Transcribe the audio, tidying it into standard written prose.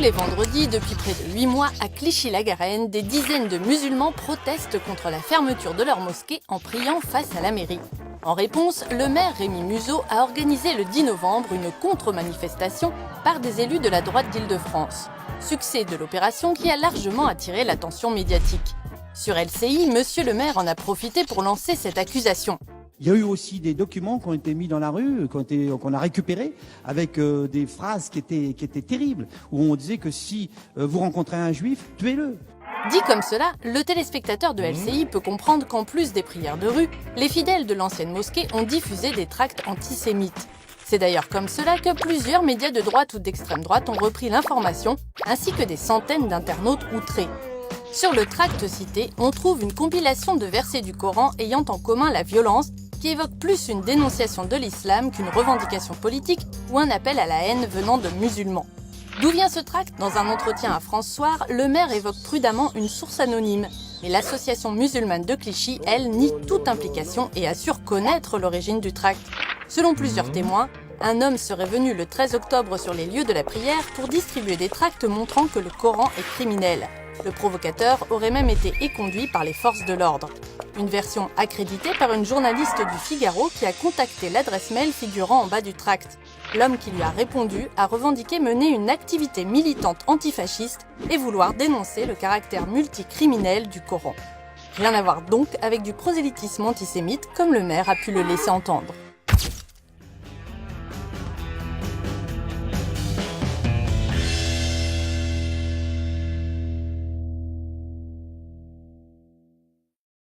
les vendredis, depuis près de 8 mois, à Clichy-la-Garenne, des dizaines de musulmans protestent contre la fermeture de leur mosquée en priant face à la mairie. En réponse, le maire Rémi Muzeau a organisé le 10 novembre une contre-manifestation par des élus de la droite d'Île-de-France. Succès de l'opération qui a largement attiré l'attention médiatique. Sur LCI, monsieur le maire en a profité pour lancer cette accusation. Il y a eu aussi des documents qui ont été mis dans la rue, qu'on a récupérés, avec des phrases qui étaient terribles, où on disait que si vous rencontrez un juif, tuez-le. Dit comme cela, le téléspectateur de LCI peut comprendre qu'en plus des prières de rue, les fidèles de l'ancienne mosquée ont diffusé des tracts antisémites. C'est d'ailleurs comme cela que plusieurs médias de droite ou d'extrême droite ont repris l'information, ainsi que des centaines d'internautes outrés. Sur le tract cité, on trouve une compilation de versets du Coran ayant en commun la violence, qui évoque plus une dénonciation de l'islam qu'une revendication politique ou un appel à la haine venant de musulmans. D'où vient ce tract? Dans un entretien à France Soir, le maire évoque prudemment une source anonyme. Mais l'association musulmane de Clichy, elle, nie toute implication et assure connaître l'origine du tract. Selon plusieurs témoins, un homme serait venu le 13 octobre sur les lieux de la prière pour distribuer des tracts montrant que le Coran est criminel. Le provocateur aurait même été éconduit par les forces de l'ordre. Une version accréditée par une journaliste du Figaro qui a contacté l'adresse mail figurant en bas du tract. L'homme qui lui a répondu a revendiqué mener une activité militante antifasciste et vouloir dénoncer le caractère multicriminel du Coran. Rien à voir donc avec du prosélytisme antisémite comme le maire a pu le laisser entendre.